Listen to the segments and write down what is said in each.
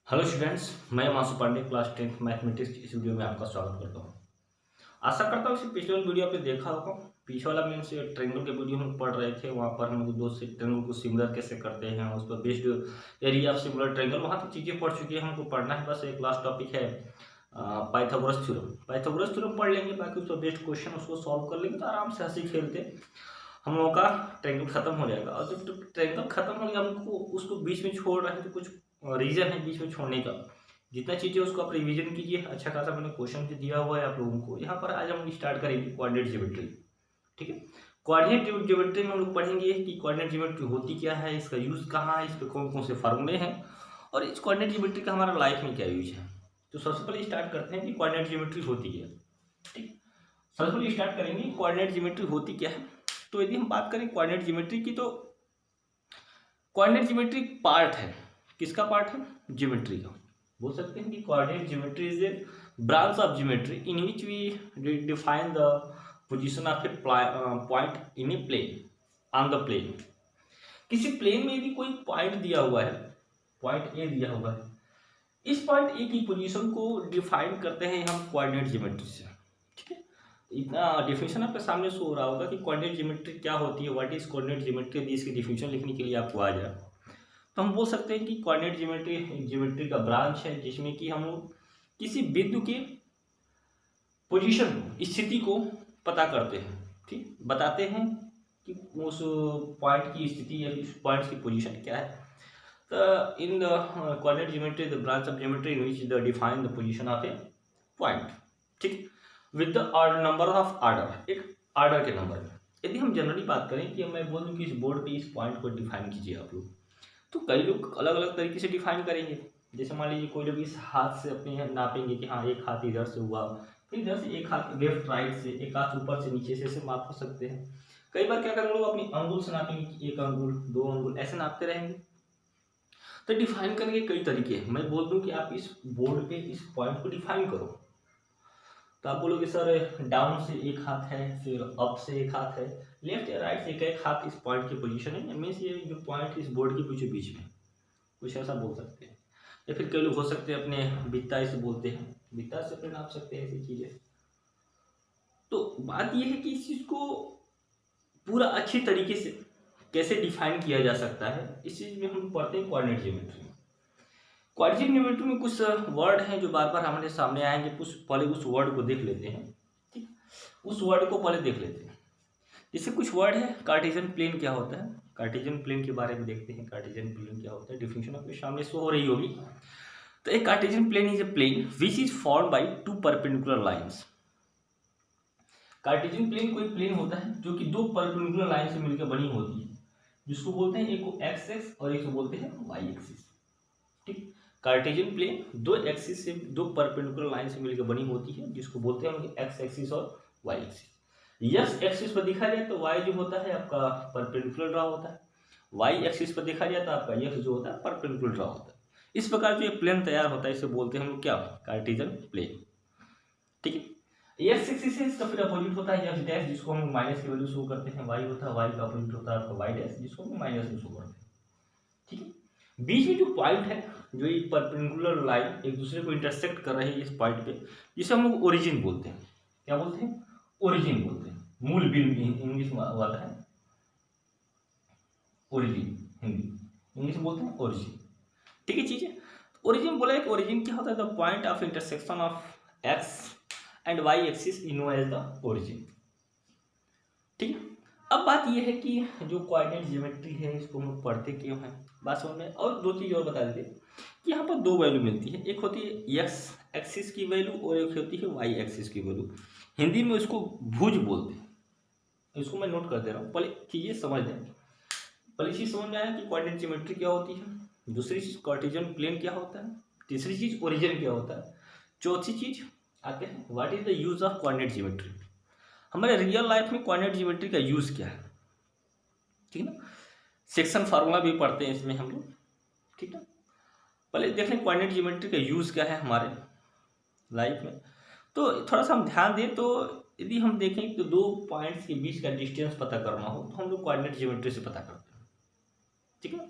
Hello students, मैं मासू Pandey class 10th mathematics की इस वीडियो में आपका स्वागत करता हूँ। आशा करता हूँ इसे पिछले वाले वीडियो आपने देखा होगा। पीछे वाला मीन्स ट्रेंगल के वीडियो हम पढ़ रहे थे, वहाँ पर हम दो से ट्रेंगल को सिमिलर कैसे करते हैं, उस पर based area of similar triangle, वहाँ तक चीज़ें पढ़ चुके हैं। हमको पढ़ना है, बस एक लास्ट टॉपिक है पाइथागोरस थ्योरम। पाइथागोरस थ्योरम पढ़ लेंगे, बाकी उसका बेस्ट क्वेश्चन उसको सॉल्व कर लेंगे तो आराम से हंसी खेलते हम लोगों का ट्रेंगल खत्म हो जाएगा। और जब ट्रेंगल खत्म हो गया, हमको उसको बीच में छोड़ रहे हैं तो कुछ रीजन है बीच में छोड़ने का। जितना चीज़ें उसको आप रिवीजन कीजिए, अच्छा खासा मैंने क्वेश्चन भी दिया हुआ है आप लोगों को। यहाँ पर आज हम स्टार्ट करेंगे कोऑर्डिनेट ज्योमेट्री। ठीक है, कोऑर्डिनेट ज्योमेट्री में हम लोग पढ़ेंगे कि कोऑर्डिनेट ज्योमेट्री होती क्या है, इसका यूज़ कहाँ है, इस पर कौन कौन से फार्मूले हैं और इस कोऑर्डिनेट ज्योमेट्री का हमारा लाइफ में क्या यूज है। तो सबसे पहले स्टार्ट करते हैं कि कोऑर्डिनेट ज्योमेट्री होती क्या है। ठीक, सबसे पहले स्टार्ट करेंगे कोऑर्डिनेट ज्योमेट्री होती क्या है। तो यदि हम बात करें कोऑर्डिनेट ज्योमेट्री की, तो कोऑर्डिनेट ज्योमेट्री पार्ट है, किसका पार्ट है, ज्योमेट्री का। बोल सकते हैं कि coordinate geometry is a branch of geometry in which we define the position of a point in a plane on the plane. किसी प्लेन में यदि कोई पॉइंट दिया हुआ है, पॉइंट ए दिया हुआ है, इस पॉइंट ए की पोजीशन को डिफाइन करते हैं हम कोऑर्डिनेट ज्योमेट्री से। ठीक है, इतना डेफिनेशन आपके सामने शो हो रहा होगा कि कोऑर्डिनेट ज्योमेट्री क्या होती है, व्हाट इज कोऑर्डिनेट ज्योमेट्री। यदि इसकी डेफिनेशन लिखने के लिए आपको आ जाए तो हम बोल सकते हैं कि कोऑर्डिनेट ज्योमेट्री ज्योमेट्री का ब्रांच है जिसमें कि हम लोग किसी बिंदु के पोजीशन को, स्थिति को पता करते हैं। ठीक, बताते हैं कि उस पॉइंट की स्थिति या उस पॉइंट की पोजीशन क्या है। तो in the coordinate geometry the branch of geometry in which the define the position of a point. ठीक, with the number of order, एक आर्डर के नंबर में। यदि हम जनरली बात करें कि मैं बोल दूं कि इस बोर्ड पे इस पॉइंट को डिफाइन कीजिए आप लोग, तो कई लोग अलग अलग तरीके से डिफाइन करेंगे। जैसे मान लीजिए कोई लोग इस हाथ से अपने नापेंगे कि हाँ एक हाथ इधर से हुआ, फिर इधर से एक हाथ लेफ्ट राइट से, एक हाथ ऊपर से नीचे से ऐसे माप सकते हैं। कई बार क्या करेंगे लोग अपनी अंगुल से नापेंगे कि एक अंगुल दो अंगुल ऐसे नापते रहेंगे। तो डिफाइन करने के कई तरीके हैं। मैं बोल दूं कि आप इस बोर्ड पे इस पॉइंट को डिफाइन करो, तो आप बोलोगे सर डाउन से एक हाथ है, फिर अप से एक हाथ है, लेफ्ट या राइट से एक हाथ इस पॉइंट की पोजीशन है, मीन्स ये जो पॉइंट इस बोर्ड के बीच में, कुछ ऐसा बोल सकते हैं। या फिर कई लोग हो सकते हैं अपने बित्ता से बोलते हैं, बित्ता से अपने नाप सकते हैं ऐसी चीज़ें। तो बात यह है कि इस चीज़ को पूरा अच्छी तरीके से कैसे डिफाइन किया जा सकता है, इस चीज़ में हम पढ़ते हैं कोऑर्डिनेट ज्योमेट्री में। कोऑर्डिनेट ज्योमेट्री में कुछ वर्ड हैं जो बार बार हमारे सामने आएंगे, कुछ पहले उस वर्ड को देख लेते हैं। ठीक, उस वर्ड को पहले देख लेते हैं। जैसे कुछ वर्ड है, कार्टेशियन प्लेन क्या होता है, कार्टेशियन प्लेन के बारे में देखते हैं। कार्टेशियन प्लेन क्या होता है, डिफिनेशन आपके सामने शो हो रही होगी। तो एक Cartesian plane is a plane which is formed by two perpendicular lines. Cartesian plane कोई प्लेन होता है जो कि दो परपेंडिकुलर लाइन से मिलकर बनी होती है, जिसको बोलते हैं एक को एक्स एक्स और एक को बोलते हैं वाई एक्सिस। ठीक, कार्टेशियन प्लेन दो एक्सिस से, दो परपेंडिकुलर लाइन से मिलकर बनी होती है, जिसको बोलते हैं एक्स एक्सिस और वाई एक्सिस। यस एक्सिस पर दिखा जाए तो वाई जो होता है आपका परपेंडिकुलर ड्रा होता है, वाई एक्सिस पर देखा जाए तो आपका यक्स जो होता है परपेंडिकुलर ड्रा होता है। इस प्रकार जो ये प्लेन तैयार होता है इसे बोलते हैं हम लोग क्या, कार्टेशियन प्लेन। ठीक है, एक्स एक्सिस है, इसका फिर अपोजिट होता है एक्स डैश, जिसको हम माइनस की वैल्यू शो करते हैं, वाई होता है, वाई का अपोजिट होता है आपका वाई डैश, जिसको हम माइनस में शो करते हैं। ठीक है, बीच में जो पॉइंट है, जो ये परपेंडिकुलर लाइन एक दूसरे को इंटरसेक्ट कर रहे हैं इस पॉइंट पे, जिसे हम लोग ओरिजिन बोलते हैं। क्या बोलते हैं, ओरिजिन बोलते हैं। मूल बिंदु इंग्लिश में आता है ओरिजिन, हिंदी इंग्लिश में बोलते हैं ओरिजिन। ठीक है, चीजें ओरिजिन बोला है। ओरिजिन क्या होता है, the point of intersection of X and Y axis is known as the origin. ठीक है, अब बात यह है कि जो कोऑर्डिनेट ज्योमेट्री है इसको हम लोग पढ़ते क्यों हैं, बात समझ में। और दो चीज़ और बता देते कि यहाँ पर दो वैल्यू मिलती है, एक होती है एक्स एक्सिस की वैल्यू और एक होती है वाई एक्सिस की वैल्यू। हिंदी में उसको भुज बोलते हैं, इसको मैं नोट कर दे रहा हूँ, पहले चीज़ें समझ लें। पहली चीज़ समझ में आया कि कोऑर्डिनेट ज्योमेट्री क्या होती है, दूसरी चीज़ कार्टेशियन प्लेन क्या होता है, तीसरी चीज़ ओरिजिन क्या होता है, चौथी चीज़ आते हैं what is the use of coordinate geometry. हमारे रियल लाइफ में कोऑर्डिनेट ज्योमेट्री का यूज़ क्या है। ठीक है ना, सेक्शन फार्मूला भी पढ़ते हैं इसमें हम लोग। ठीक है, पहले देख लें कोऑर्डिनेट ज्योमेट्री का यूज़ क्या है हमारे लाइफ में। तो थोड़ा सा हम ध्यान दें, तो यदि हम देखें तो दो पॉइंट्स के बीच का डिस्टेंस पता करना हो तो हम लोग कोऑर्डिनेट ज्योमेट्री से पता करते हैं। ठीक है,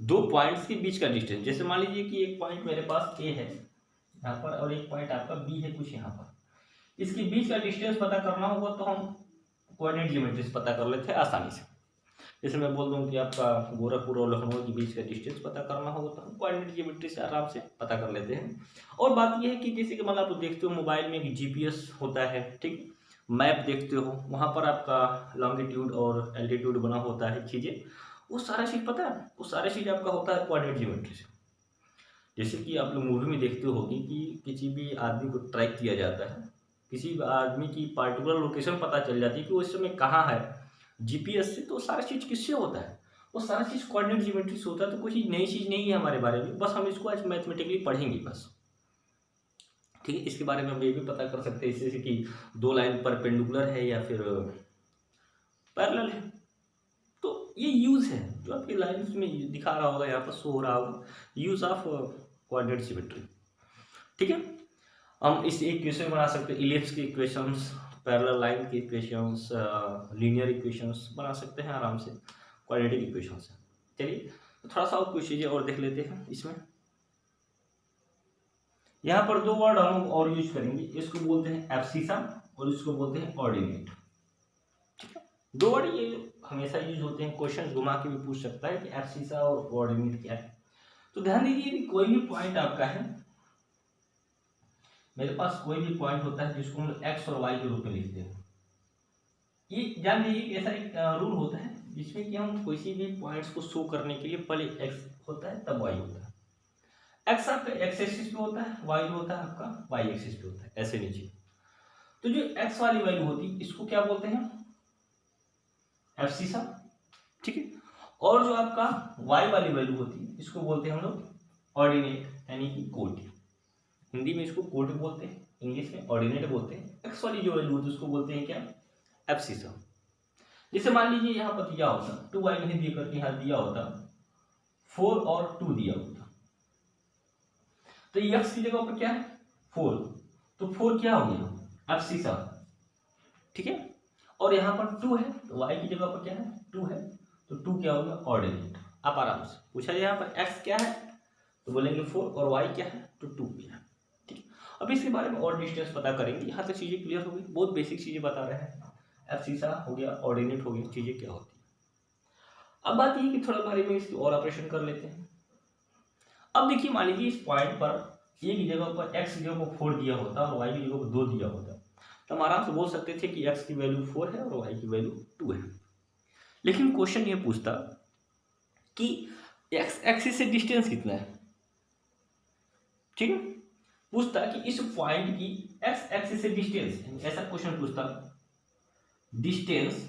दो पॉइंट्स के बीच का डिस्टेंस, जैसे मान लीजिए कि एक पॉइंट मेरे पास ए है यहाँ पर और एक पॉइंट आपका बी है कुछ यहाँ पर, इसके बीच का डिस्टेंस पता करना होगा तो हम कोऑर्डिनेट ज्योमेट्री से पता कर लेते हैं आसानी से। जैसे मैं बोल दूं कि आपका गोरखपुर और लखनऊ के बीच का डिस्टेंस पता करना होगा तो हम कोऑर्डिनेट ज्योमेट्री से आराम से पता कर लेते हैं। और बात यह है कि जैसे कि मतलब आप देखते हो मोबाइल में एक जीपीएस होता है, ठीक, मैप देखते हो, वहाँ पर आपका लॉन्गिट्यूड और एल्टीट्यूड बना होता है चीज़ें, वो सारा चीज़ पता है, वो सारा चीज़ आपका होता है कोऑर्डिनेट ज्योमेट्री से। जैसे कि आप लोग मूवी में देखते होगी कि किसी भी आदमी को ट्रैक किया जाता है, किसी भी आदमी की पार्टिकुलर लोकेशन पता चल जाती है कि वो इस समय कहाँ है जीपीएस से, तो सारा चीज़ किससे होता है, वो सारा चीज़ कोऑर्डिनेट ज्योमेट्री से होता है। तो कोई नई चीज़ नहीं है हमारे बारे में, बस हम इसको आज मैथमेटिकली पढ़ेंगे बस, ठीक है। इसके बारे में हम ये भी पता कर सकते हैं जैसे कि दो लाइन परपेंडिकुलर है या फिर पैरेलल है, तो ये यूज़ है जो आपकी लाइन में दिखा रहा होगा, यहाँ पर शो हो रहा होगा, यूज़ ऑफ कोऑर्डिनेट ज्योमेट्री, ठीक है। हम इस इक्वेशन बना सकते हैं, इलिप्स की इक्वेशंस, पैरेलल लाइन की इक्वेशंस, लीनियर इक्वेशंस बना सकते हैं आराम से, क्वाड्रेटिक इक्वेशंस है। चलिए तो थोड़ा सा और कुछ चीज़ें और देख लेते हैं इसमें। यहाँ पर दो वर्ड हम और यूज करेंगे, इसको बोलते हैं एब्सिसा और इसको बोलते हैं ऑर्डिनेट, ठीक है। दो वर्ड ये हमेशा यूज होते हैं, क्वेश्चन घुमा के भी पूछ सकता है कि एब्सिसा और ऑर्डिनेट क्या है। तो ध्यान दीजिए कि कोई भी पॉइंट आपका है, मेरे पास कोई भी पॉइंट होता है जिसको हम एक्स और वाई के रूप में लिखते हैं। ये जान लीजिए कि ऐसा एक रूल होता है जिसमें कि हम किसी भी पॉइंट्स को शो करने के लिए पहले एक्स होता है तब वाई होता है। एक्स आपका एक्स एक्सिस पे होता है, वाई होता है आपका वाई एक्सिस पे होता है, ऐसे नीचे। तो जो एक्स वाली वैल्यू होती है इसको क्या बोलते हैं, एब्सिसा, ठीक है। और जो आपका वाई वाली वैल्यू होती है इसको बोलते हैं हम लोग ऑर्डिनेट, यानी कि कोट। हिंदी में इसको कोट बोलते हैं, इंग्लिश में ऑर्डिनेट बोलते हैं। एक्स वाली जो वैल्यू होती है उसको बोलते हैं क्या, एब्सिसा। जैसे मान लीजिए यहाँ पर दिया होता 2y नहीं दिया करके यहाँ दिया होता 4 और 2 दिया होता, तो x की जगह पर क्या है 4, तो 4 क्या हो गया एब्सिसा, ठीक है। और यहाँ पर 2 है तो y की जगह पर क्या है 2 है, तो 2 क्या हो गया ऑर्डिनेट। आप आराम से पूछा जाए यहाँ पर x क्या है तो बोलेंगे 4 और y क्या है तो 2 क्या है, ठीक है। अब इसके बारे में और डिटेल्स पता करेंगे, यहाँ तक चीजें क्लियर हो गई, बहुत बेसिक चीजें बता रहे हैं। एब्सिसा हो गया, ऑर्डिनेट हो गया, चीजें क्या होती है। अब बात ये कि थोड़ा बारे में इसकी और ऑपरेशन कर लेते हैं। अब देखिए मान लीजिए इस पॉइंट पर ए की जगह पर एक्स की जगह पर 4 दिया होता और वाई की जगह पर 2 दिया होता, तो हम आराम से बोल सकते थे कि एक्स की वैल्यू 4 है और वाई की वैल्यू 2 है। लेकिन क्वेश्चन ये पूछता कि एक्स एक्सिस से डिस्टेंस कितना है, ठीक है। पूछता कि इस पॉइंट की एक्स एक्सिस से डिस्टेंस, ऐसा क्वेश्चन पूछता, डिस्टेंस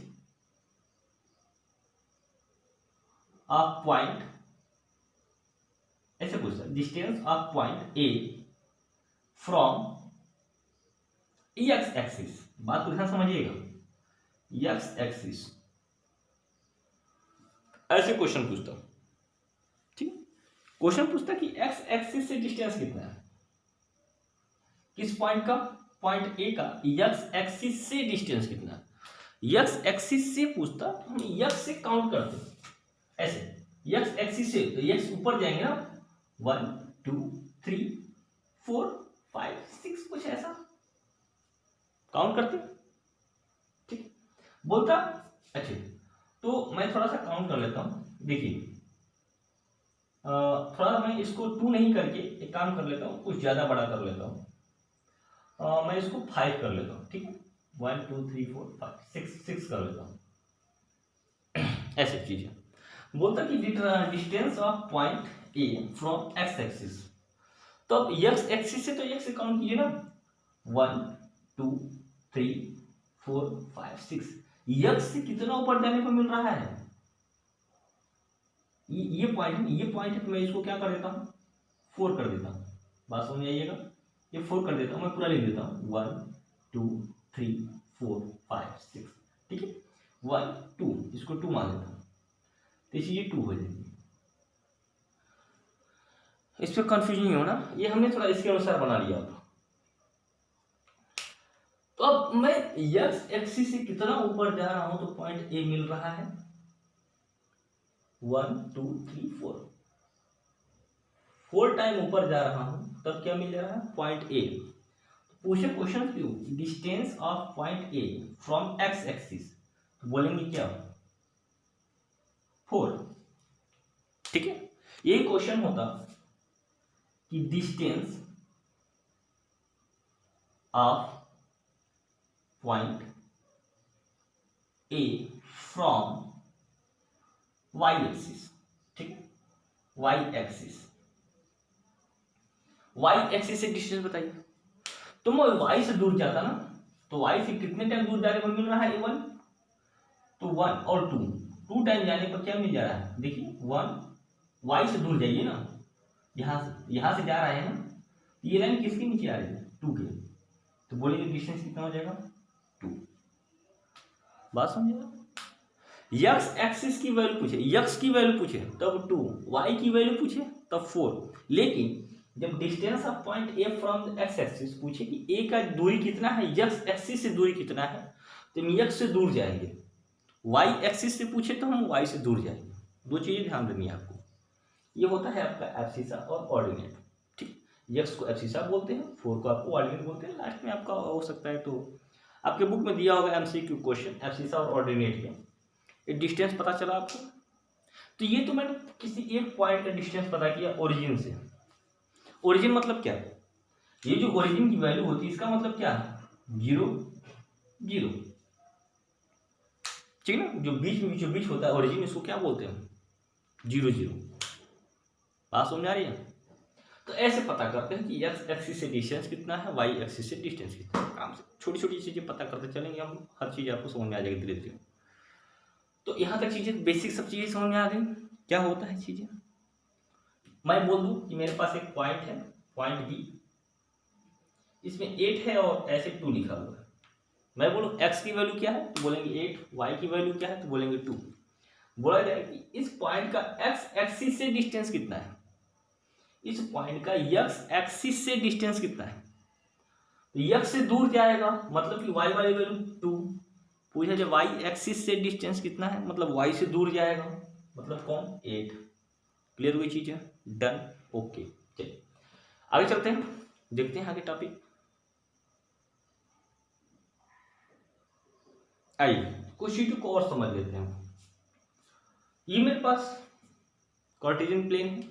ऑफ पॉइंट, ऐसे पूछता distance of point A from x axis. बात को ध्यान समझिएगा, एक्स एक्सिस, ऐसे क्वेश्चन पूछता, ठीक। क्वेश्चन पूछता कि एक्स एक्सिस से डिस्टेंस कितना है, किस पॉइंट का, पॉइंट ए का एक्स एक्सिस से डिस्टेंस कितना है। एक्स एक्सिस से पूछता तो हम एक्स से काउंट करते, ऐसे एक्स एक्सिस से, तो एक्स ऊपर जाएंगे ना, 1 2 3 4 5 6 कुछ ऐसा काउंट करते, ठीक। बोलता अच्छा तो मैं थोड़ा सा काउंट कर लेता हूँ, देखिए थोड़ा मैं इसको 2 नहीं करके एक काम कर लेता हूँ, कुछ ज़्यादा बड़ा कर लेता हूँ, मैं इसको 5 कर लेता हूँ, ठीक है। 1 2 3 4 5 6 कर लेता हूँ, ऐसी चीज़ है। बोलता कि distance of point A from x axis, तो अब एक्स एक्सिस से तो एक्स से काउंट कीजिए ना, 1 2 3 4 5 6, एक्स से कितना ऊपर जाने को मिल रहा है, ये पॉइंट है तो मैं इसको क्या कर देता हूँ 4 कर देता हूँ, बात समझ आइएगा, ये 4 कर देता हूँ, मैं पूरा लिख देता हूँ 1 2 3 4 5 6, ठीक है। 1 2 इसको 2 मान लेता हूँ, तो ये 2 हो जाएगी। इस पर कंफ्यूजन नहीं होना, ये हमने थोड़ा इसके अनुसार बना लिया था। तो अब मैं एक्स एक्सिस से कितना ऊपर जा रहा हूं तो पॉइंट ए मिल रहा है 1 2 3 4, 4 टाइम ऊपर जा रहा हूँ तब क्या मिल रहा है, पॉइंट ए। पूछे क्वेश्चन क्यों, distance of point A from x axis, तो बोलेंगे क्या, 4। ठीक है, यही क्वेश्चन होता कि distance of point A from Y axis. ठीक है, वाई एक्सिस, वाई एक्सिस से डिस्टेंस बताइए। तो मैं वाई से दूर जाता ना, तो वाई से कितने टाइम दूर जाने पर मिल रहा है, 1, तो 1 और 2 टाइम जाने पर क्या मिल जा रहा है, देखिए 1, वाई से दूर जाइए ना, यहां से जा रहा है ना, ये लाइन किसके नीचे आ रही है, 2 के, तो बोलिए डिस्टेंस कितना हो जाएगा, 2। बात समझे, यक्स एक्सिस की वैल्यू पूछे, यक्स की वैल्यू पूछे तब 2, वाई की वैल्यू पूछे तब 4। लेकिन जब distance of point A from x axis पूछे कि ए का दूरी कितना है, यक्स एक्सिस से दूरी कितना है, तो हम यक्स से दूर जाएंगे। वाई एक्सिस से पूछे तो हम वाई से दूर जाएंगे। 2 चीजें ध्यान देनी है आपको। ये होता है आपका एब्सिसा और ऑर्डिनेट। ठीक, यक्स को एब्सिसा बोलते हैं, 4 को आपको ऑर्डिनेट बोलते हैं। लास्ट में आपका हो सकता है तो आपके बुक में दिया होगा एमसीक्यू क्वेश्चन एब्सिसा और ऑर्डिनेट में, ये डिस्टेंस पता चला आपको। तो ये तो मैंने किसी एक पॉइंट का डिस्टेंस पता किया ओरिजिन से। ओरिजिन मतलब क्या, ये जो ओरिजिन की वैल्यू होती है इसका मतलब क्या है, 0 0। ठीक है ना, जो बीच होता है ओरिजिन, इसको क्या बोलते हैं, 0 0। बात समझ आ रही है। तो ऐसे पता करते हैं कि एक्स एक्सिस से डिस्टेंस कितना है, वाई एक्सिस से डिस्टेंस कितना है। काम से छोटी छोटी चीजें पता करते चलेंगे हम, हर चीज आपको समझ में आ जाएगी धीरे धीरे। तो यहाँ तक चीजें बेसिक सब चीजें समझ में आ गई क्या होता है चीजें। मैं बोल दूं कि मेरे पास एक पॉइंट है, पॉइंट बी, इसमें 8 है और ऐसे 2 लिखा हुआ है। मैं बोलूँ x की वैल्यू क्या है तो बोलेंगे 8, y की वैल्यू क्या है तो बोलेंगे 2। बोला जाए कि इस पॉइंट का x एक्सिस से डिस्टेंस कितना है, इस पॉइंट का x एक्सिस से डिस्टेंस कितना है, तो x से दूर जाएगा मतलब कि y वाली वैल्यू 2। पूछा जाए y एक्सिस से डिस्टेंस कितना है, मतलब y से दूर जाएगा, मतलब कौन, 8। क्लियर हुई चीज है, डन, ओके। चलिए आगे चलते हैं, देखते हैं आगे टॉपिक। आइए कुछ चीजों को और समझ लेते हैं। ये मेरे पास कार्टेशियन प्लेन है,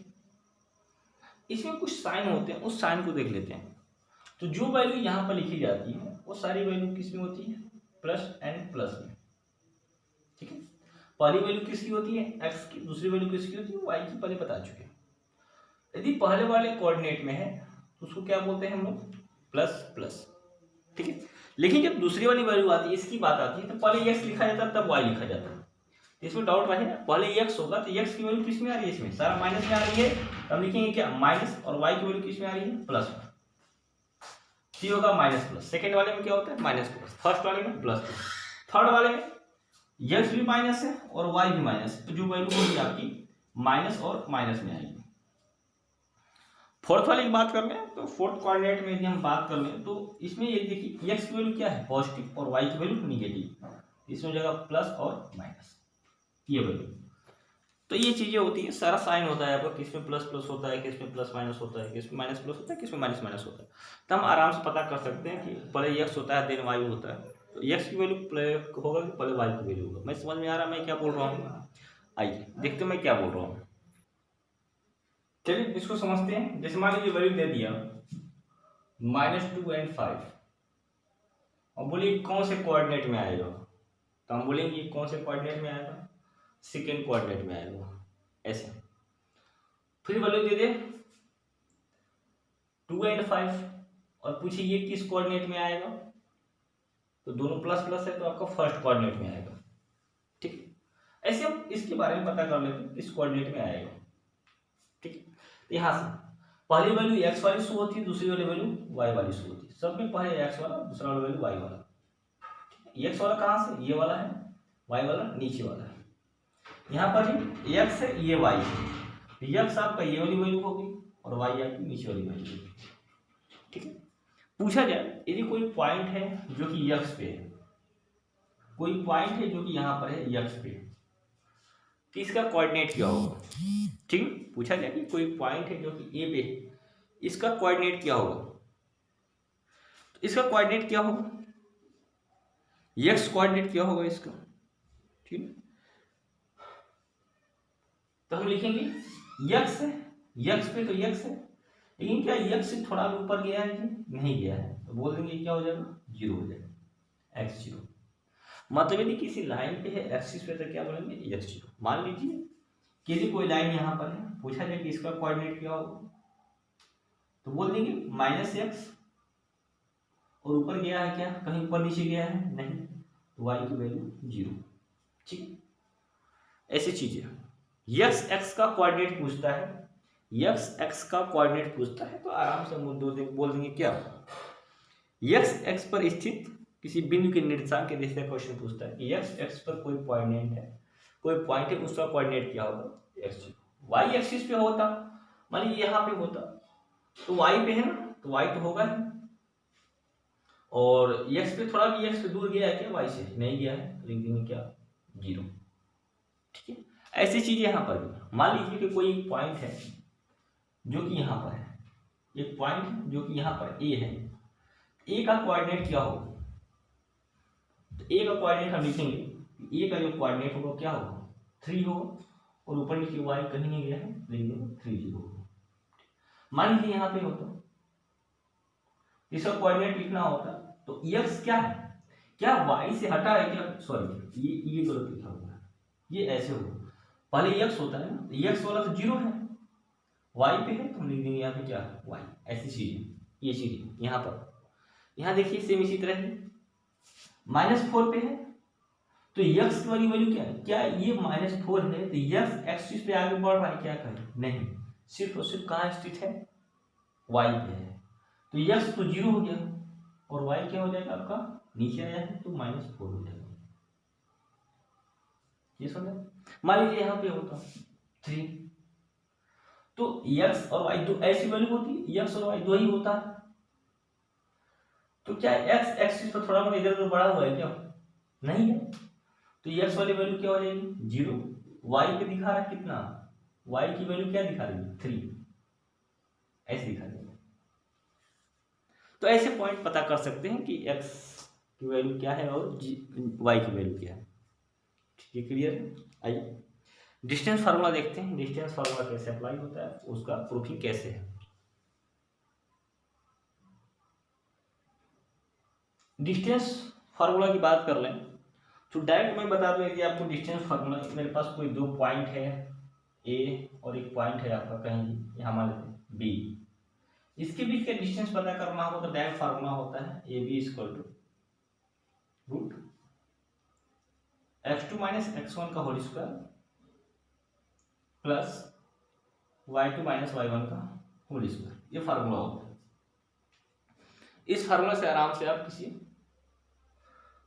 इसमें कुछ साइन होते हैं, उस साइन को देख लेते हैं। तो जो वैल्यू यहाँ पर लिखी जाती है वो सारी वैल्यू किस में होती है, प्लस एंड प्लस में। ठीक है, पहली वैल्यू किसकी होती है, एक्स की, दूसरी वैल्यू किसकी होती है, वाई की, पहले बता चुके हैं। यदि पहले वाले कोऑर्डिनेट में है तो उसको क्या बोलते हैं हम लोग, प्लस प्लस। ठीक है, लेकिन जब दूसरी वाली वैल्यू आती है, इसकी बात आती है, तो पहले एक्स लिखा जाता है तब वाई लिखा जाता है। इसमें डाउट रहे, पहले एक्स होगा तो एक्स की वैल्यू किस में आ रही है, इसमें सारा माइनस में आ रही है, हम लिखेंगे क्या, माइनस, और वाई की वैल्यू किस में आ रही है, प्लस में। सी होगा माइनस प्लस। सेकेंड वाले में क्या होता है, माइनस प्लस। फर्स्ट वाले में प्लस प्लस। थर्ड वाले में एक्स भी माइनस है और वाई भी माइनस है, तो जो वैल्यू होगी आपकी माइनस और माइनस में आएगी। फोर्थ वाले की बात कर लें तो फोर्थ कोऑर्डिनेट में यदि हम बात कर लें तो इसमें ये देखिए एक्स की वैल्यू क्या है, पॉजिटिव, और वाई की वैल्यू निगेटिव, इसमें जगह प्लस और माइनस, ये वैल्यू। तो ये चीजें होती है, सारा साइन होता है आपका, किसमें प्लस प्लस होता है, किसमें प्लस माइनस होता है, किसमें माइनस प्लस होता है, किसमें माइनस माइनस होता है। तो हम आराम से पता कर सकते हैं कि पहले एक्स होता है देन वाई होता है, तो एक्स की वैल्यू होगा कि पहले वाई की वैल्यू होगा। मैं समझ में आ रहा है मैं क्या बोल रहा हूँ, आइए देखते मैं क्या बोल रहा हूँ। चलिए इसको समझते हैं। जैसे मान लीजिए वैल्यू दे दिया -2 and 5, और बोलिए कौन से कोऑर्डिनेट में आएगा, तो हम बोलेंगे कौन से कोऑर्डिनेट में आएगा, सेकेंड कोऑर्डिनेट में आएगा, ऐसे। फिर वैल्यू दे दे 2 and 5, और पूछिए ये किस कोऑर्डिनेट में आएगा, तो दोनों प्लस प्लस है तो आपका फर्स्ट कोऑर्डिनेट में आएगा। ठीक, ऐसे हम इसके बारे में पता कर लेते हैं किस कोऑर्डिनेट में आएगा। ठीक है, यहां से पहली वैल्यू एक्स वाली शो होती है, दूसरी वाली वैल्यू वाई वाली शो होती है। सब में पहले एक्स वाला, दूसरा वाला वैल्यू वाई वाला। एक्स वाला कहां से, ये वाला है, वाई वाला नीचे वाला है। यहाँ पर ही एक्स है, ये वाई है, एक्स आपका ये वाली वैल्यू होगी और वाई आपकी नीचे वाली वैल्यू होगी। ठीक है, पूछा जाए यदि कोई पॉइंट है जो कि एक्स पे है, कोई पॉइंट है जो कि यहाँ पर है एक्स पे, कि इसका कोऑर्डिनेट क्या होगा। ठीक, पूछा गया कि कोई पॉइंट है जो कि ए पे है, इसका कोऑर्डिनेट क्या होगा। तो इसका कोऑर्डिनेट क्या होगा, एक्स कोऑर्डिनेट क्या होगा इसका। ठीक, तो हम लिखेंगे यक्स है, यक्स पे तो यक्स है, लेकिन क्या यक्स से थोड़ा ऊपर गया है कि नहीं गया है, तो बोल देंगे क्या हो जाएगा, जीरो हो जाएगा, एक्स जीरो। मतलब यदि किसी लाइन पे है एक्सिस पे तो क्या बोलेंगे, एक्स जीरो। मान लीजिए कि यदि कोई लाइन यहाँ पर है, पूछा जाए कि इसका कोऑर्डिनेट क्या होगा, तो बोल देंगे माइनस एक्स, और ऊपर गया है क्या, कहीं ऊपर नीचे गया है नहीं, तो वाई की वैल्यू जीरो। ठीक, ऐसी चीजें यक्स एक्स का कोऑर्डिनेट पूछता है, यक्स एक्स का कोऑर्डिनेट पूछता है, तो आराम से बोल देंगे क्या, यक्स एक्स पर स्थित किसी बिंदु के निर्देशांक के दिशा क्वेश्चन पूछता है कि यक्स एक्स पर कोई पॉइंट है, उसका कोऑर्डिनेट क्या होगा, एक्स जीरो। वाई एक्सिस पे होता, मान लीजिए यहाँ पे होता, तो वाई पे है ना, तो वाई तो होगा ही, और एक्स पे थोड़ा भी एक्स पे दूर गया है क्या, वाई से नहीं गया है, लिख देंगे क्या, जीरो। ठीक है, ऐसी चीज यहाँ पर भी मान लीजिए कि कोई एक पॉइंट है जो कि यहाँ पर है, एक पॉइंट है जो कि यहाँ पर ए है, ए का कोऑर्डिनेट क्या होगा, तो ए का कोऑर्डिनेट हम लिखेंगे, ए का जो कोऑर्डिनेट होगा क्या होगा, 3 होगा, और ऊपर नीचे वाई कहीं नहीं गया है, लेकिन 3 0। मान लीजिए यहाँ पे होता, इसका कोऑर्डिनेट लिखना होता, तो एक्स क्या है, क्या वाई से हटा है क्या, सॉरी ये गलत लिखा हुआ है, ये ऐसे होगा, पहले एक्स होता है ना, एक्स वाला तो जीरो है, वाई पे है तो हम लिख देंगे यहाँ पे क्या, वाई। ऐसी चीजें, ये चीजें यहाँ पर, यहाँ देखिए सेम इसी तरह है, -4 पे है, तो यक्स वाली वैल्यू क्या है, क्या ये -4 है, तो यक्स एक्सिस पे आगे बढ़ रहा है क्या, करें नहीं, सिर्फ और सिर्फ कहाँ स्थित है, वाई पे है, तो यक्स तो जीरो हो गया, और वाई क्या हो जाएगा आपका, नीचे आया है तो -4 हो जाएगा। ये समझे, मान लीजिए यहाँ पे होता 3, तो x और y दो ऐसी वैल्यू होती, x और y दो ही होता है, तो क्या x एक्सिस पर थोड़ा इधर उधर बढ़ा हुआ है क्या, नहीं है, तो x वाली वैल्यू क्या हो जाएगी, जीरो, y पे दिखा रहा है कितना, y की वैल्यू क्या दिखा रही है, 3, ऐसे दिखा रही है। तो ऐसे पॉइंट पता कर सकते हैं कि x की वैल्यू क्या है और y की वैल्यू क्या है। ठीक है, क्लियर है। आइए डिस्टेंस फार्मूला देखते हैं, डिस्टेंस फार्मूला कैसे अप्लाई होता है, उसका प्रूफिंग कैसे है। डिस्टेंस फार्मूला की बात कर लें तो डायरेक्ट मैं बता दूं कि आपको डिस्टेंस फार्मूला, मेरे पास कोई दो पॉइंट है ए और एक पॉइंट है आपका कहीं यहाँ मान लेते हैं बी, इसके बीच का डिस्टेंस पता करना हो तो डायरेक्ट फार्मूला होता है A B equal to root x2 minus x1 का whole square plus y2 minus y1 का होल स्क्वायर, ये फार्मूला होता है। इस फार्मूला से आराम से आप किसी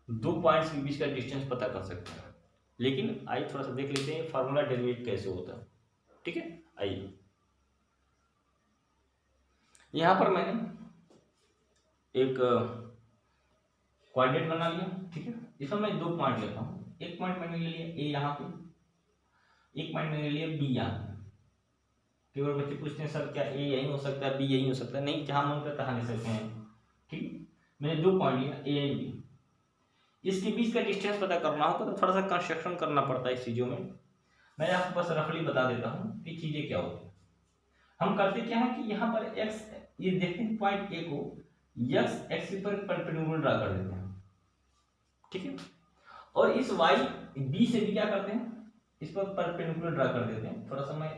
दो पॉइंट्स के बीच का डिस्टेंस पता कर सकते हैं, लेकिन आइए थोड़ा सा देख लेते हैं फार्मूला डेरिवेट कैसे होता है। ठीक है, आइए यहां पर मैंने एक कोऑर्डिनेट बना लिया। ठीक है, इसमें मैं दो पॉइंट लेता हूं, एक पॉइंट मैंने ले लिया ए यहाँ पे, एक पॉइंट मैंने ले लिया बी यहाँ पे। केवल बच्चे पूछते हैं सर क्या ए यही हो सकता है, बी यही हो सकता है, नहीं, जहां मन करता है ले सकते हैं। ठीक, मैंने दो पॉइंट लिया ए एंड बी, इसके बीच का डिस्टेंस पता करना होगा तो थोड़ा सा कंस्ट्रक्शन करना पड़ता है इस चीजों में। मैं आपको बस रफली बता देता हूँ कि चीजें क्या होती है। हम करते क्या है कि यहाँ पर x, ये देखते हैं पॉइंट ए को x एक्सिस पर परपेंडिकुलर ड्रा कर देते हैं। ठीक है, और इस y b से भी क्या करते हैं, इस पर परपेंडिकुलर ड्रा कर देते हैं। थोड़ा सा मैं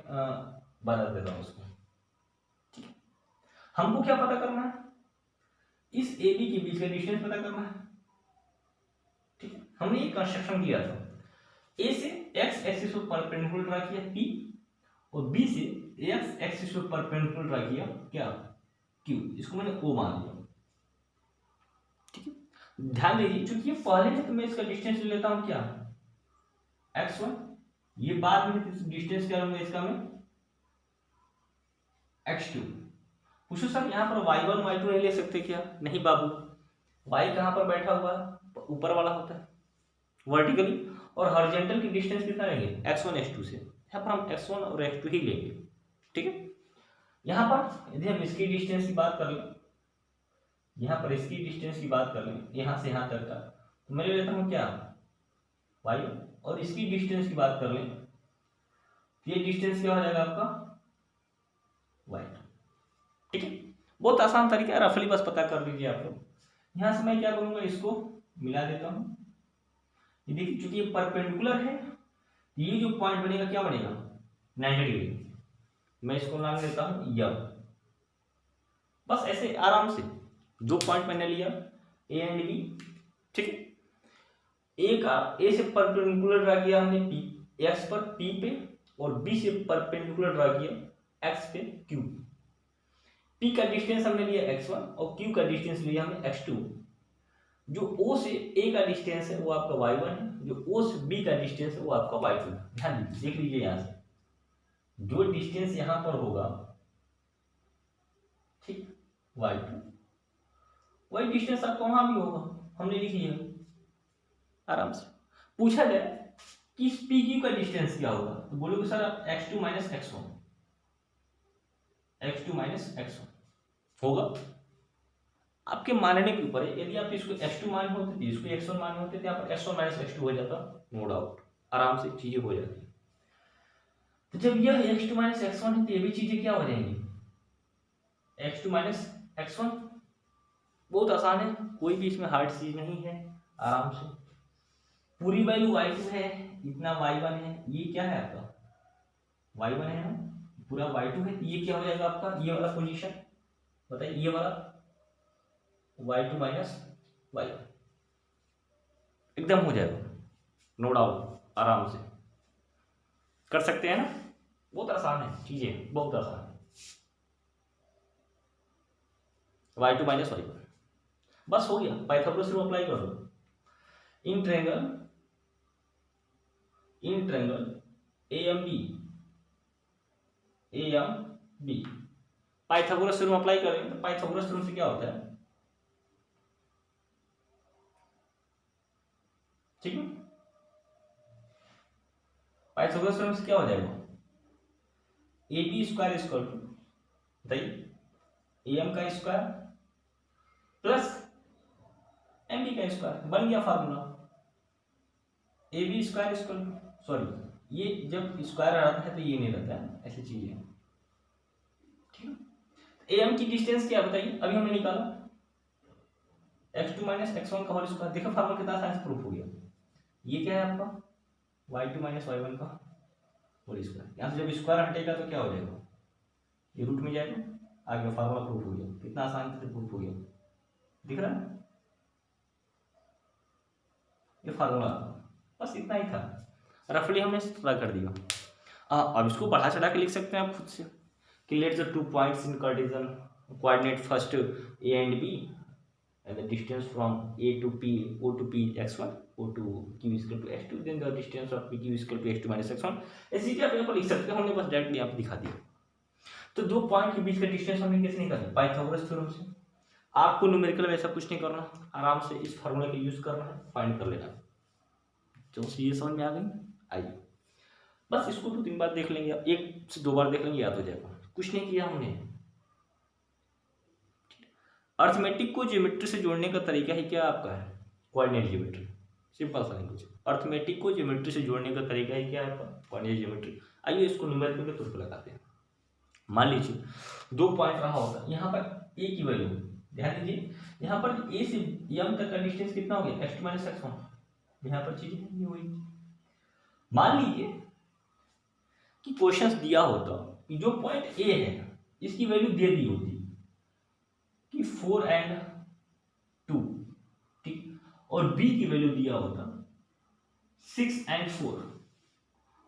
बता देता हूँ उसको। ठीक है, हमको क्या पता करना है, इस ए बी के बीच का डिस्टेंस पता करना है। ठीक है, हमने ये कंस्ट्रक्शन किया था, ए से x एक्सिस पर परपेंडिकुलर ड्रा किया p, और b से x एक्सिस पर परपेंडिकुलर ड्रा किया क्या, q, इसको मैंने o मान लिया। ठीक है, ध्यान दीजिए चूंकि ये पहले है तो मैं इसका डिस्टेंस ले लेता हूं क्या, x1, ये बाद में डिस्टेंस क्या लूंगा इसका मैं x2। पूछो सर यहाँ पर y1 y2 नहीं ले सकते क्या, नहीं बाबू, y कहां पर बैठा हुआ है, ऊपर वाला होता है, वर्टिकली, और हॉरिजॉन्टल की डिस्टेंस कितना लेंगे x1 x2 से, यहाँ पर हम x1 और x2 ही लेंगे। ठीक है, यहाँ पर यदि हम इसकी डिस्टेंस की बात कर लें, यहाँ पर इसकी डिस्टेंस की बात कर लें यहाँ से यहाँ तक का, तो मैं ले लेता हूँ क्या y1, और इसकी डिस्टेंस की बात कर लें तो ये डिस्टेंस क्या हो जाएगा आपका y2। ठीक है, बहुत आसान तरीका है, रफली बस पता कर लीजिए आप लोग। यहाँ से मैं क्या करूँगा, इसको मिला देता हूँ। ये देखिए चूंकि ये परपेंडिकुलर है, ये जो पॉइंट बनेगा क्या बनेगा 90 डिग्री। मैं इसको नाम देता हूँ यम। बस ऐसे आराम से दो पॉइंट मैंने लिया ए एंड बी। ठीक है, ए का ए से परपेंडिकुलर ड्रा किया हमने पी एक्स पर पी पे, और बी से परपेंडिकुलर ड्रा किया एक्स पे क्यू। पी का डिस्टेंस हमने लिया x1 और q का डिस्टेंस लिया हमने x2। जो O से A का डिस्टेंस है वो आपका y1 है, जो O से B का डिस्टेंस है वो आपका y2 है। ध्यान दीजिए, देख लीजिए यहाँ से जो डिस्टेंस यहाँ पर होगा, ठीक, y2, वही डिस्टेंस आपका वहां भी होगा, हमने लिख लिया आराम से। पूछा जाए कि इस PQ का डिस्टेंस क्या होगा, तो बोलोगे sir x2 minus x1, x2 minus x1 होगा, आपके मानने के ऊपर है। यदि आप इसको x2 मान होते थे, इसको x1 मान होते थे, यहाँ पर x1 माइनस x2 हो जाता, नो डाउट, आराम से चीजें हो जाती। तो जब यह x2 माइनस x1 है तो ये भी चीजें क्या हो जाएंगी x2 माइनस x1। बहुत आसान है, कोई भी इसमें हार्ड चीज नहीं है, आराम से। पूरी वैल्यू y2 है, इतना y1 है, ये क्या है आपका y1 है ना, पूरा y2 है, ये क्या हो जाएगा आपका ये वाला पोजीशन, बताइए ये वाला y2 माइनस y1 एकदम हो जाएगा, नो डाउट, आराम से कर सकते हैं ना। बहुत आसान है, चीजें बहुत आसान है। y2 माइनस y1 बस हो गया, पाइथागोरस थ्योरम अप्लाई कर दो। In triangle AMB Pythagoras theorem apply करेंगे तो पाइथागोरस थ्योरम से क्या होता है, ठीक है, पाइथागोरस थ्योरम से क्या हो जाएगा AB स्क्वायर इक्वल टू, बताइए, AM का स्क्वायर प्लस MB का स्क्वायर, बन गया formula. AB square equal to, sorry, ये जब स्क्वायर रहता है तो ये नहीं रहता है, ऐसी चीजें, ठीक है। AM की डिस्टेंस क्या बताइए, अभी हमने निकाला x2 माइनस x1 का होल स्क्वायर, देखो फार्मूला कितना आसान से प्रूफ हो गया। ये क्या है आपका y2 माइनस y1 का होल स्क्वायर, यहाँ से जब स्क्वायर हटेगा तो क्या हो जाएगा, ये रूट में जाएगा, आगे फार्मूला प्रूफ हो गया, कितना आसान से प्रूफ हो गया, दिख रहा है, ये फार्मूला, बस इतना ही था, रफली हमने ट्राई कर दिया। अब इसको बढ़ा चढ़ा के लिख सकते हैं आप खुद से कि let the 2 points in Cartesian coordinate first A and B and the distance from A to P, O to P x1, O to Q is equal to x2, then the distance of PQ is equal to x2 minus x1। ऐसे ही आप यहाँ पर लिख सकते हैं, हमने बस directly यहाँ पर दिखा दिया। तो दो पॉइंट के बीच का डिस्टेंस हमने कैसे निकाला, पाइथागोरस थ्योरम से। आपको न्यूमेरिकल वैसा कुछ नहीं करना, आराम से इस फार्मूला का यूज करना है, फाइंड कर लेना। तो ये समझ में आ गई, आइए बस इसको 2-3 बार देख लेंगे, 1 से 2 बार देख लेंगे, याद हो जाएगा, कुछ नहीं किया हमने। अर्थमेटिक को ज्योमेट्री से जोड़ने का तरीका ही क्या आपका है, कोऑर्डिनेट ज्योमेट्री, सिंपल सा लैंग्वेज। अर्थमेटिक को ज्योमेट्री से जोड़ने का तरीका ही क्या है आपका, कोऑर्डिनेट ज्योमेट्री। आइए इसको न्यूमेरिकल के तौर पर लगाते हैं। मान लीजिए 2 पॉइंट रहा होगा, यहाँ पर A की वैल्यू, ध्यान दीजिए यहाँ पर A से M तक का डिस्टेंस कितना हो गया x2 माइनस x1, यहाँ पर चीजें ये हुई। मान लीजिए कि क्वेश्चंस दिया होता कि जो पॉइंट A है इसकी वैल्यू दे दी होती कि 4 and 2, ठीक, और B की वैल्यू दिया होता 6 and 4,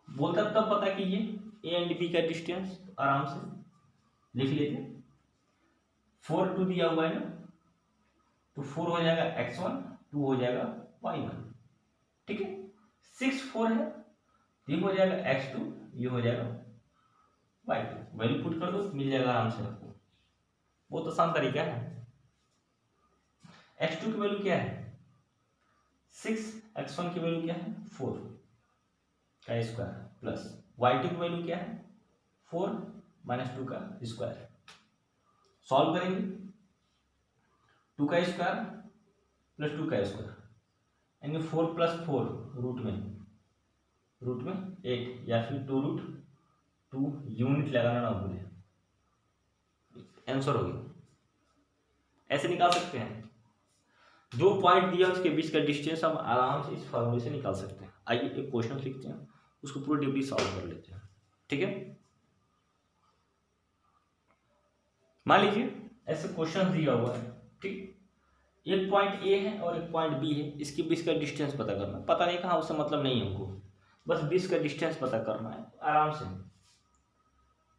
बोलता तब पता कीजिए A and B का डिस्टेंस, आराम से लिख लेते। 4 2 दिया हुआ है ना, तो 4 हो जाएगा x1, 2 हो जाएगा y1, ठीक है। 6 4 है, ये हो जाएगा x2, ये हो जाएगा y2, वैल्यू पुट कर दो, मिल जाएगा आराम से आपको, बहुत आसान तरीका है। x2 की वैल्यू क्या है 6x1 की वैल्यू क्या है 4 का स्क्वायर प्लस y2 की वैल्यू क्या है 4 माइनस 2 का स्क्वायर। सॉल्व करेंगे 2 का स्क्वायर प्लस 2 का स्क्वायर यानी 4 प्लस 4 रूट में 8 या फिर 2 रूट 2 यूनिट लगाना ना भूलें, आंसर हो गया। ऐसे निकाल सकते हैं, जो पॉइंट दिया उसके बीच का डिस्टेंस हम आराम से इस फॉर्मूले से निकाल सकते हैं। आइए एक क्वेश्चन लिखते हैं, उसको पूरी डिग्री सॉल्व कर लेते हैं। ठीक है, मान लीजिए ऐसे क्वेश्चन दिया हुआ है, ठीक, एक पॉइंट ए है और एक पॉइंट बी है, इसके बीच का डिस्टेंस पता करना, पता नहीं कहाँ उससे मतलब नहीं है हमको, बस बीच का डिस्टेंस पता करना है आराम से।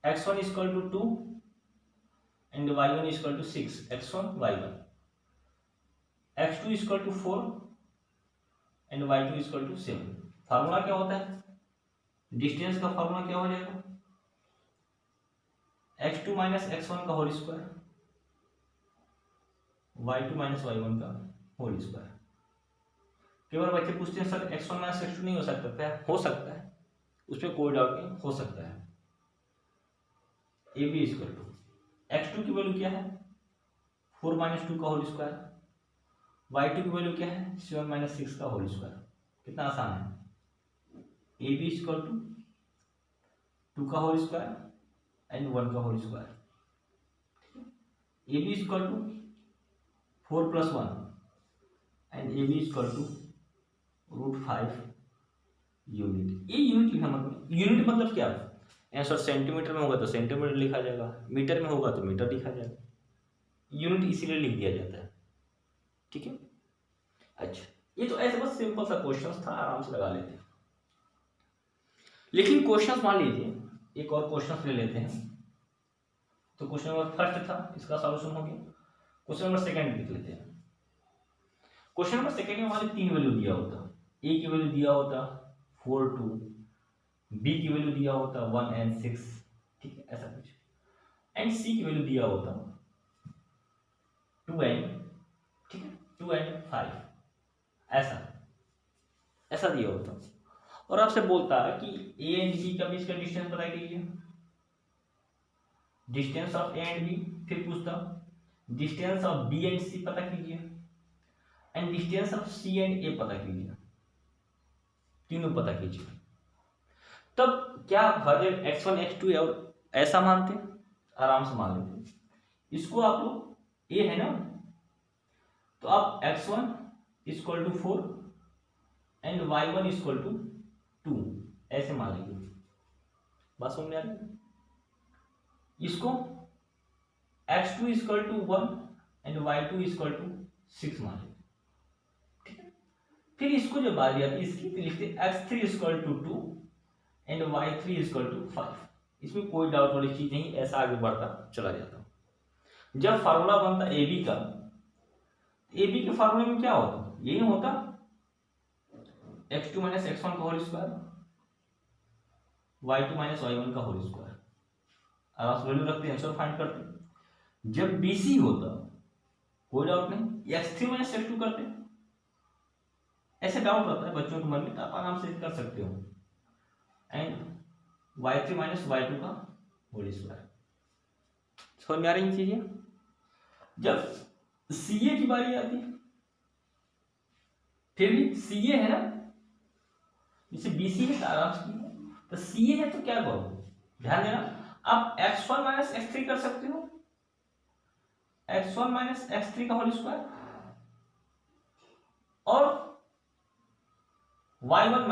x1 = 2 and y1 = 6, x1 y1, x2 = 4 and y2 = 7। Formula क्या होता है, डिस्टेंस का फार्मूला क्या हो जाएगा x2 - x1 का होल स्क्वायर y2 - y1 का होल स्क्वायर। कई बार बच्चे पूछते हैं सर x1 - x2 नहीं हो सकता क्या? हो सकता है, उसमें कोई डाउट नहीं, हो सकता है। AB = x2 की वैल्यू क्या है 4 - 2 का होल स्क्वायर, y2 की वैल्यू क्या है 7 - 6 का होल स्क्वायर। कितना आसान है, AB = 2 का होल स्क्वायर एंड 1 का whole square. AB = 4 + 1 and AB = √5 unit. ये यूनिट लिखा, मतलब यूनिट मतलब क्या, आंसर सेंटीमीटर में होगा तो सेंटीमीटर लिखा जाएगा, मीटर में होगा तो मीटर लिखा जाएगा, यूनिट इसीलिए लिख दिया जाता है। ठीक है, अच्छा, ये तो ऐसे बस सिंपल सा क्वेश्चन था, आराम से लगा लेते हैं। लेकिन क्वेश्चन मान लीजिए एक और क्वेश्चन ले लेते हैं। तो क्वेश्चन नंबर फर्स्ट था, इसका सॉल्यूशन हो गया। क्वेश्चन नंबर सेकंड लिख लेते हैं। क्वेश्चन नंबर सेकंड में हमारे 3 वैल्यू दिया होता, ए की वैल्यू दिया होता 4 2, बी की वैल्यू दिया होता 1 and 6, ठीक है ऐसा कुछ, एंड सी की वैल्यू दिया होता 2 and, ठीक है 2 and 5, ऐसा दिया होता, और आपसे बोलता है कि ए एंड बी का बीच का डिस्टेंस पता कीजिए, distance of A and B, फिर पूछता distance of B and C पता कीजिए, and distance of C and A पता कीजिए, तीनों पता कीजिए। तब क्या हर x1 x2 और ऐसा मानते हैं, आराम से मान लेते हैं। इसको आप लोग ए है ना, तो आप x1 = 4 एंड y1 = 2 ऐसे मान लेंगे। बात समझ में आ रही है? इसको x2 = 1 एंड y2 = 6 मान लेंगे। ठीक है, फिर इसको जो बारी आती है इसकी, तो लिखते x3 = 2 एंड y3 = 5। इसमें कोई डाउट वाली चीज नहीं, ऐसा आगे बढ़ता चला जाता। जब फार्मूला बनता ए बी का, ए बी के फार्मूले में क्या होता, यही होता x2 - x1 का होल स्क्वायर, y2 - y1 का होल स्क्वायर। आराम से वैल्यू रखते हैं, आंसर फाइंड करते हैं। जब BC होता कोई डाउट नहीं, x3 - x2 करते हैं। ऐसे डाउट रहता है बच्चों के मन में, तो आप आराम से कर सकते हो, एंड y3 - y2 का होल स्क्वायर। समझ में आ रही चीजें? जब CA की बारी आती है, फिर भी CA है ना, जैसे BC है आराम से, तो CA है तो क्या करो, ध्यान देना, आप x1 - x3 कर सकते हो, x1 - x3 का होल स्क्वायर, और y1 -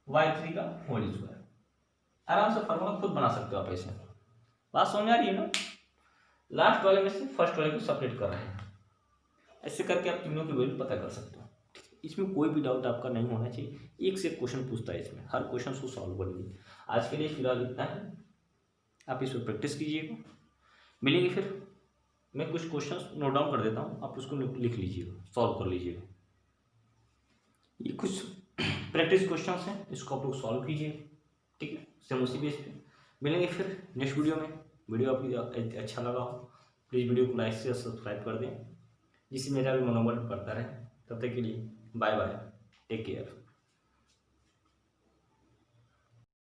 y3 का होल स्क्वायर। आराम से फॉर्मूला खुद बना सकते हो आप ऐसे। बात समझ में आ रही है ना? लास्ट वाले में से फर्स्ट वाले को सेपरेट कर रहे हैं, ऐसे करके आप तीनों की वैल्यू पता कर सकते हो। इसमें कोई भी डाउट आपका नहीं होना चाहिए, एक से क्वेश्चन पूछता है इसमें, हर क्वेश्चन को सॉल्व करेंगे। आज के लिए फिलहाल इतना है, आप इस पर प्रैक्टिस कीजिएगा। मिलेंगे फिर, मैं कुछ क्वेश्चंस नोट डाउन कर देता हूँ, आप उसको लिख लीजिएगा, सॉल्व कर लीजिएगा। ये कुछ प्रैक्टिस क्वेश्चंस हैं, इसको आप लोग सॉल्व कीजिए, ठीक है, सेम उसी बेस पे। मिलेंगे फिर नेक्स्ट वीडियो में। वीडियो आपको अच्छा लगा हो प्लीज़ वीडियो को लाइक से सब्सक्राइब कर दें। जिससे मेरा भी मनोबल बढ़ता रहे। तब तक के लिए बाय बाय, टेक केयर।